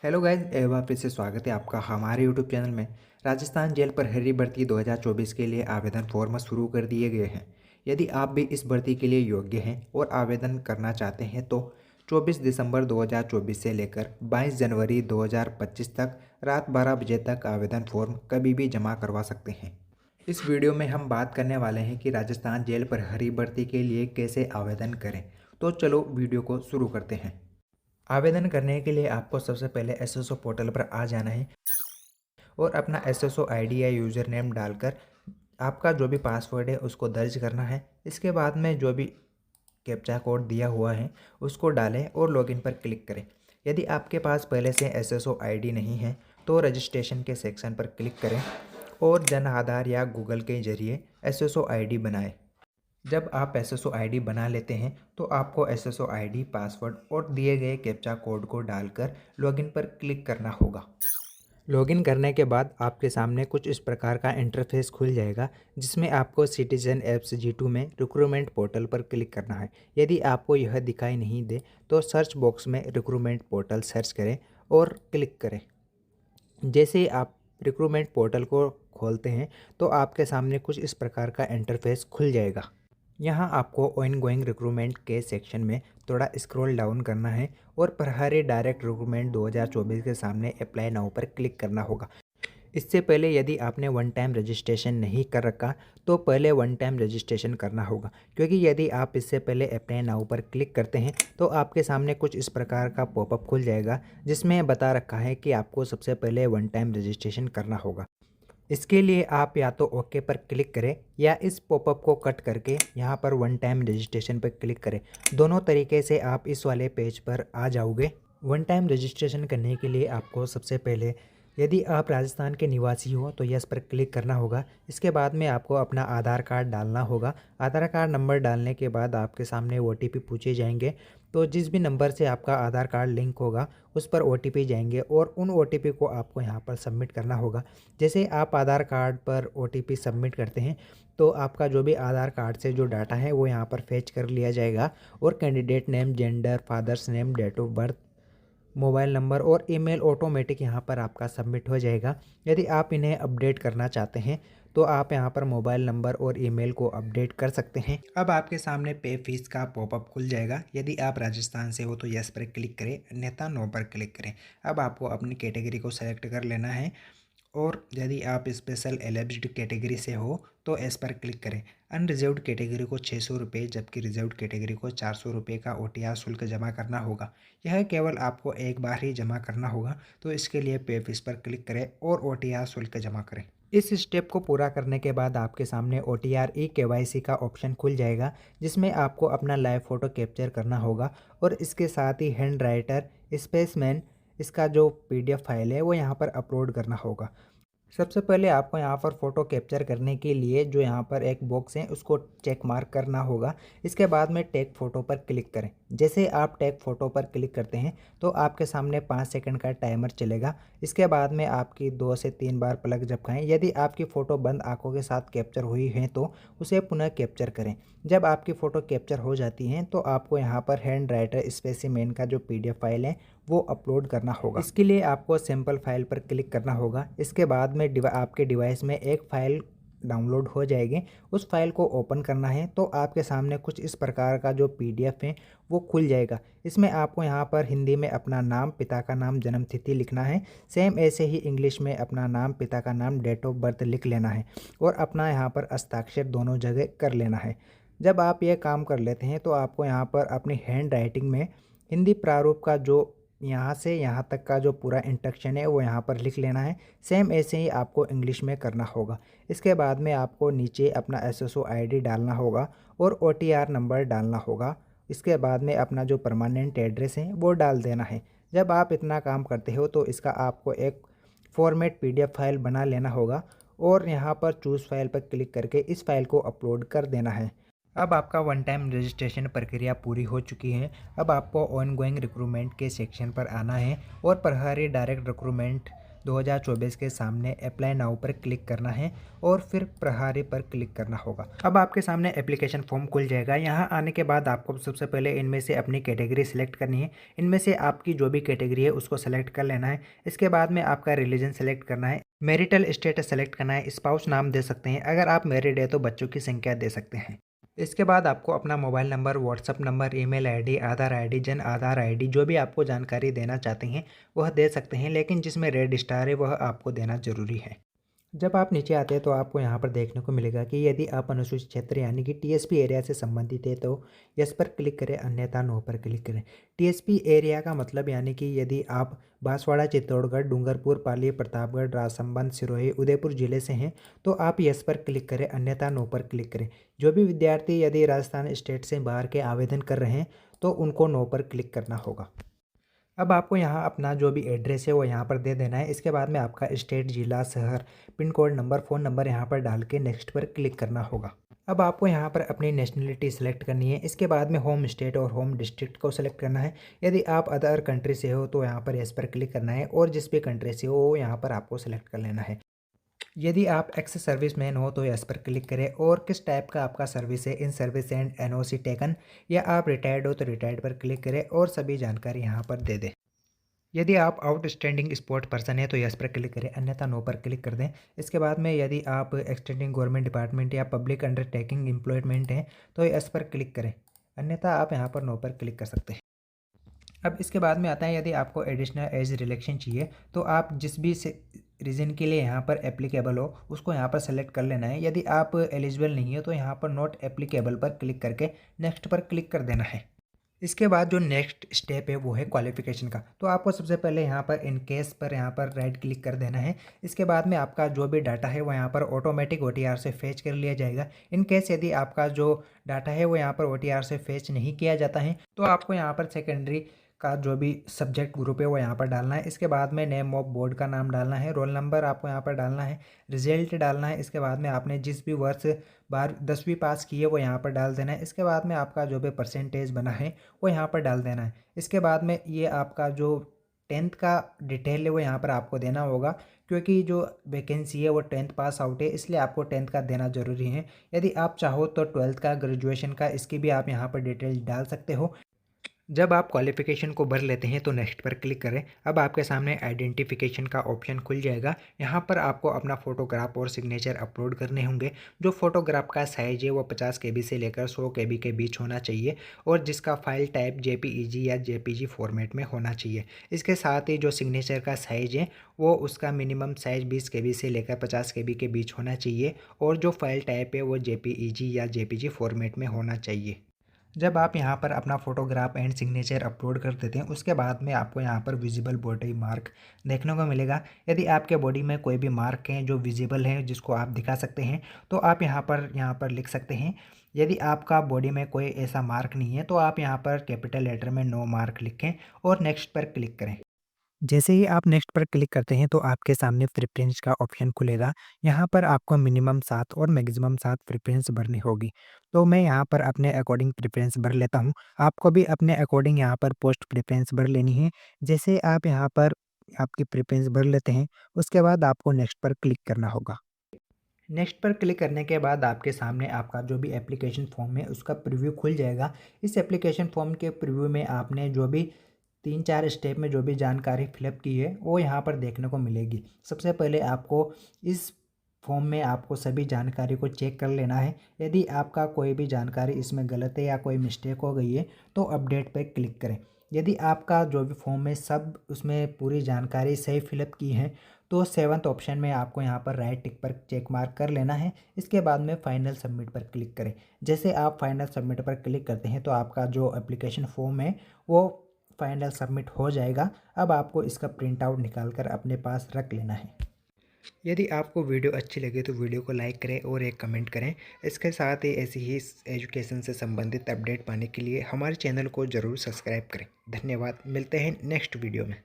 Hello guys, एक बार फिर से स्वागत है आपका हमारे यूट्यूब चैनल में। राजस्थान जेल प्रहरी भर्ती 2024 के लिए आवेदन फॉर्म शुरू कर दिए गए हैं। यदि आप भी इस भर्ती के लिए योग्य हैं और आवेदन करना चाहते हैं तो 24 दिसंबर 2024 से लेकर 22 जनवरी 2025 तक रात 12 बजे तक आवेदन फॉर्म कभी भी जमा करवा सकते हैं। इस वीडियो में हम बात करने वाले हैं कि राजस्थान जेल प्रहरी भर्ती के लिए कैसे आवेदन करें। तो चलो वीडियो को शुरू करते हैं। आवेदन करने के लिए आपको सबसे पहले एसएसओ पोर्टल पर आ जाना है और अपना एसएसओ आईडी या यूज़र नेम डालकर आपका जो भी पासवर्ड है उसको दर्ज करना है। इसके बाद में जो भी कैप्चा कोड दिया हुआ है उसको डालें और लॉगिन पर क्लिक करें। यदि आपके पास पहले से एसएसओ आईडी नहीं है तो रजिस्ट्रेशन के सेक्शन पर क्लिक करें और जन आधार या गूगल के जरिए एसएसओ आईडी बनाएं। जब आप एसएसओ आईडी बना लेते हैं तो आपको एसएसओ आईडी, पासवर्ड और दिए गए कैप्चा कोड को डालकर लॉगिन पर क्लिक करना होगा। लॉगिन करने के बाद आपके सामने कुछ इस प्रकार का इंटरफेस खुल जाएगा, जिसमें आपको सिटीजन एप्स G2 में रिक्रूटमेंट पोर्टल पर क्लिक करना है। यदि आपको यह दिखाई नहीं दे तो सर्च बॉक्स में रिक्रूटमेंट पोर्टल सर्च करें और क्लिक करें। जैसे ही आप रिक्रूटमेंट पोर्टल को खोलते हैं तो आपके सामने कुछ इस प्रकार का इंटरफेस खुल जाएगा। यहाँ आपको ऑनगोइंग रिक्रूटमेंट के सेक्शन में थोड़ा स्क्रॉल डाउन करना है और प्रहरी डायरेक्ट रिक्रूटमेंट 2024 के सामने अप्लाई नाउ पर क्लिक करना होगा। इससे पहले यदि आपने वन टाइम रजिस्ट्रेशन नहीं कर रखा तो पहले वन टाइम रजिस्ट्रेशन करना होगा, क्योंकि यदि आप इससे पहले अप्लाई नाउ पर क्लिक करते हैं तो आपके सामने कुछ इस प्रकार का पॉपअप खुल जाएगा, जिसमें बता रखा है कि आपको सबसे पहले वन टाइम रजिस्ट्रेशन करना होगा। इसके लिए आप या तो ओके पर क्लिक करें या इस पॉपअप को कट करके यहाँ पर वन टाइम रजिस्ट्रेशन पर क्लिक करें। दोनों तरीके से आप इस वाले पेज पर आ जाओगे। वन टाइम रजिस्ट्रेशन करने के लिए आपको सबसे पहले, यदि आप राजस्थान के निवासी हो तो यस पर क्लिक करना होगा। इसके बाद में आपको अपना आधार कार्ड डालना होगा। आधार कार्ड नंबर डालने के बाद आपके सामने OTP पूछे जाएंगे, तो जिस भी नंबर से आपका आधार कार्ड लिंक होगा उस पर OTP जाएंगे और उन OTP को आपको यहाँ पर सबमिट करना होगा। जैसे आप आधार कार्ड पर OTP सबमिट करते हैं तो आपका जो भी आधार कार्ड से जो डाटा है वो यहाँ पर फेच कर लिया जाएगा और candidate name, gender, father's name, date of birth, mobile number और ईमेल ऑटोमेटिक यहाँ पर आपका सबमिट हो जाएगा। यदि आप इन्हें अपडेट करना चाहते हैं तो आप यहाँ पर मोबाइल नंबर और ईमेल को अपडेट कर सकते हैं। अब आपके सामने पे फीस का पॉपअप खुल जाएगा। यदि आप राजस्थान से हो तो यस पर क्लिक करें, अन्यथा नो पर क्लिक करें। अब आपको अपनी कैटेगरी को सेलेक्ट कर लेना है और यदि आप स्पेशल एलिजिड कैटेगरी से हो तो एस पर क्लिक करें। अनरिजर्व्ड कैटेगरी को 600 रुपये जबकि रिजर्व्ड कैटेगरी को 400 रुपये का OTR शुल्क जमा करना होगा। यह केवल आपको एक बार ही जमा करना होगा, तो इसके लिए पे फीस पर क्लिक करें और OTR शुल्क जमा करें। इस स्टेप को पूरा करने के बाद आपके सामने OTR KYC का ऑप्शन खुल जाएगा, जिसमें आपको अपना लाइव फ़ोटो कैप्चर करना होगा और इसके साथ ही हैंड राइटर, स्पेसमैन, इसका जो PDF फाइल है वो यहाँ पर अपलोड करना होगा। सबसे पहले आपको यहाँ पर फ़ोटो कैप्चर करने के लिए जो यहाँ पर एक बॉक्स है उसको चेक मार्क करना होगा। इसके बाद में टेक फ़ोटो पर क्लिक करें। जैसे आप टेक फ़ोटो पर क्लिक करते हैं तो आपके सामने 5 सेकंड का टाइमर चलेगा। इसके बाद में आपकी 2 से 3 बार पलक झपकाएं। यदि आपकी फ़ोटो बंद आंखों के साथ कैप्चर हुई है तो उसे पुनः कैप्चर करें। जब आपकी फ़ोटो कैप्चर हो जाती हैं तो आपको यहाँ पर हैंड राइटर स्पेसिमेन का जो PDF फाइल है वो अपलोड करना होगा। इसके लिए आपको सैंपल फाइल पर क्लिक करना होगा। इसके बाद में आपके डिवाइस में एक फ़ाइल डाउनलोड हो जाएगी। उस फाइल को ओपन करना है तो आपके सामने कुछ इस प्रकार का जो PDF है वो खुल जाएगा। इसमें आपको यहाँ पर हिंदी में अपना नाम, पिता का नाम, जन्म तिथि लिखना है। सेम ऐसे ही इंग्लिश में अपना नाम, पिता का नाम, डेट ऑफ बर्थ लिख लेना है और अपना यहाँ पर हस्ताक्षर दोनों जगह कर लेना है। जब आप ये काम कर लेते हैं तो आपको यहाँ पर अपनी हैंड राइटिंग में हिंदी प्रारूप का जो यहाँ से यहाँ तक का जो पूरा इंस्ट्रक्शन है वो यहाँ पर लिख लेना है। सेम ऐसे ही आपको इंग्लिश में करना होगा। इसके बाद में आपको नीचे अपना SSO ID डालना होगा और OTR नंबर डालना होगा। इसके बाद में अपना जो परमानेंट एड्रेस है वो डाल देना है। जब आप इतना काम करते हो तो इसका आपको एक फॉर्मेट PDF फाइल बना लेना होगा और यहाँ पर चूज़ फाइल पर क्लिक करके इस फाइल को अपलोड कर देना है। अब आपका वन टाइम रजिस्ट्रेशन प्रक्रिया पूरी हो चुकी है। अब आपको ऑनगोइंग रिक्रूटमेंट के सेक्शन पर आना है और प्रहरी डायरेक्ट रिक्रूटमेंट 2024 के सामने अप्लाई नाउ पर क्लिक करना है और फिर प्रहारी पर क्लिक करना होगा। अब आपके सामने एप्लीकेशन फॉर्म खुल जाएगा। यहाँ आने के बाद आपको सबसे पहले इनमें से अपनी कैटेगरी सिलेक्ट करनी है। इनमें से आपकी जो भी कैटेगरी है उसको सेलेक्ट कर लेना है। इसके बाद में आपका रिलीजन सेलेक्ट करना है, मैरिटल स्टेटस सेलेक्ट करना है, स्पाउस नाम दे सकते हैं, अगर आप मैरिड है तो बच्चों की संख्या दे सकते हैं। इसके बाद आपको अपना mobile number, WhatsApp number, email ID, Aadhaar ID, Jan Aadhaar ID, जो भी आपको जानकारी देना चाहते हैं वह दे सकते हैं, लेकिन जिसमें रेड स्टार है वह आपको देना ज़रूरी है। जब आप नीचे आते हैं तो आपको यहाँ पर देखने को मिलेगा कि यदि आप अनुसूचित क्षेत्र यानी कि टीएसपी एरिया से संबंधित है तो यस पर क्लिक करें, अन्यथा नो पर क्लिक करें। टीएसपी एरिया का मतलब यानी कि यदि आप बांसवाड़ा, चित्तौड़गढ़, डूंगरपुर, पाली, प्रतापगढ़, राजसमंद, सिरोही, उदयपुर जिले से हैं तो आप यस पर क्लिक करें, अन्यथा नो पर क्लिक करें। जो भी विद्यार्थी यदि राजस्थान स्टेट से बाहर के आवेदन कर रहे हैं तो उनको नो पर क्लिक करना होगा। अब आपको यहाँ अपना जो भी एड्रेस है वो यहाँ पर दे देना है। इसके बाद में आपका स्टेट, जिला, शहर, pin code number, phone number यहाँ पर डाल के नेक्स्ट पर क्लिक करना होगा। अब आपको यहाँ पर अपनी नेशनलिटी सेलेक्ट करनी है। इसके बाद में होम स्टेट और होम डिस्ट्रिक्ट को सेलेक्ट करना है। यदि आप अदर कंट्री से हो तो यहाँ पर यस पर क्लिक करना है और जिस भी कंट्री से हो यहाँ पर आपको सेलेक्ट कर लेना है। यदि आप एक्स सर्विस मैन हो तो यस पर क्लिक करें और किस टाइप का आपका सर्विस है, in service and NOC taken, या आप रिटायर्ड हो तो रिटायर्ड पर क्लिक करें और सभी जानकारी यहाँ पर दे दें। यदि आप आउटस्टैंडिंग स्पोर्ट पर्सन है तो यस पर क्लिक करें, अन्यथा नो पर क्लिक कर दें। इसके बाद में यदि आप एक्सटेंडिंग गवर्नमेंट डिपार्टमेंट या पब्लिक अंडरटेकिंग एम्प्लॉयमेंट हैं तो यस पर क्लिक करें, अन्यथा आप यहाँ पर नो पर क्लिक कर सकते हैं। अब इसके बाद में आता है यदि आपको एडिशनल एज रिलेक्शन चाहिए तो आप जिस भी रीज़न के लिए यहाँ पर एप्लीकेबल हो उसको यहाँ पर सेलेक्ट कर लेना है। यदि आप एलिजिबल नहीं है तो यहाँ पर नॉट एप्लीकेबल पर क्लिक करके नेक्स्ट पर क्लिक कर देना है। इसके बाद जो नेक्स्ट स्टेप है वो है क्वालिफिकेशन का। तो आपको सबसे पहले यहाँ पर इन केस पर यहाँ पर राइट क्लिक कर देना है। इसके बाद में आपका जो भी डाटा है वो यहाँ पर ऑटोमेटिक ओटीआर से फेच कर लिया जाएगा। इन केस यदि आपका जो डाटा है वो यहाँ पर ओटीआर से फेच नहीं किया जाता है तो आपको यहाँ पर सेकेंडरी का जो भी सब्जेक्ट ग्रुप है वो यहाँ पर डालना है। इसके बाद में नेम ऑफ बोर्ड का नाम डालना है, रोल नंबर आपको यहाँ पर डालना है, रिजल्ट डालना है। इसके बाद में आपने जिस भी वर्ष 10वीं पास की है वो यहाँ पर डाल देना है। इसके बाद में आपका जो भी परसेंटेज बना है वो यहाँ पर डाल देना है। इसके बाद में ये आपका जो 10th का डिटेल है वो यहाँ पर आपको देना होगा, क्योंकि जो वैकेंसी है वो 10th पास आउट है, इसलिए आपको 10th का देना ज़रूरी है। यदि आप चाहो तो 12th का, ग्रेजुएशन का, इसकी भी आप यहाँ पर डिटेल डाल सकते हो। जब आप क्वालिफिकेशन को भर लेते हैं तो नेक्स्ट पर क्लिक करें। अब आपके सामने आइडेंटिफिकेशन का ऑप्शन खुल जाएगा। यहाँ पर आपको अपना फोटोग्राफ और सिग्नेचर अपलोड करने होंगे। जो फोटोग्राफ का साइज है वो 50 KB से लेकर 100 KB के बीच होना चाहिए और जिसका फाइल टाइप JPEG या JPG फॉर्मेट में होना चाहिए। इसके साथ ही जो सिग्नेचर का साइज है वो उसका मिनिमम साइज 20 KB से लेकर 50 KB के बीच होना चाहिए और जो फाइल टाइप है वो JPEG या JPG फॉर्मेट में होना चाहिए। जब आप यहाँ पर अपना फोटोग्राफ एंड सिग्नेचर अपलोड कर देते हैं उसके बाद में आपको यहाँ पर विजिबल बॉडी मार्क देखने को मिलेगा। यदि आपके बॉडी में कोई भी मार्क हैं जो विजिबल हैं जिसको आप दिखा सकते हैं तो आप यहाँ पर लिख सकते हैं। यदि आपका बॉडी में कोई ऐसा मार्क नहीं है तो आप यहाँ पर कैपिटल लेटर में नो मार्क लिखें और नेक्स्ट पर क्लिक करें। जैसे ही आप नेक्स्ट पर क्लिक करते हैं तो आपके सामने प्रेफरेंस का ऑप्शन खुलेगा। यहाँ पर आपको मिनिमम 7 और मैक्सिमम 7 प्रेफरेंस भरनी होगी। तो मैं यहाँ पर अपने अकॉर्डिंग प्रेफरेंस भर लेता हूँ। आपको भी अपने अकॉर्डिंग यहाँ पर पोस्ट प्रेफरेंस भर लेनी है। जैसे आप यहाँ पर आपकी प्रेफरेंस भर लेते हैं उसके बाद आपको नेक्स्ट पर क्लिक करना होगा। नेक्स्ट पर क्लिक करने के बाद आपके सामने आपका जो भी एप्लीकेशन फॉर्म है उसका प्रीव्यू खुल जाएगा। इस एप्लीकेशन फॉर्म के प्रीव्यू में आपने जो भी 3-4 स्टेप में जो भी जानकारी फिलअप की है वो यहाँ पर देखने को मिलेगी। सबसे पहले आपको इस फॉर्म में आपको सभी जानकारी को चेक कर लेना है। यदि आपका कोई भी जानकारी इसमें गलत है या कोई मिस्टेक हो गई है तो अपडेट पर क्लिक करें। यदि आपका जो भी फॉर्म है सब उसमें पूरी जानकारी सही फिलअप की है तो 7th ऑप्शन में आपको यहाँ पर राइट टिक पर चेक मार्क कर लेना है। इसके बाद में फाइनल सबमिट पर क्लिक करें। जैसे आप फाइनल सबमिट पर क्लिक करते हैं तो आपका जो एप्लीकेशन फॉर्म है वो फाइनल सबमिट हो जाएगा। अब आपको इसका प्रिंट आउट निकाल कर अपने पास रख लेना है। यदि आपको वीडियो अच्छी लगे तो वीडियो को लाइक करें और एक कमेंट करें। इसके साथ ही ऐसी ही एजुकेशन से संबंधित अपडेट पाने के लिए हमारे चैनल को ज़रूर सब्सक्राइब करें। धन्यवाद, मिलते हैं नेक्स्ट वीडियो में।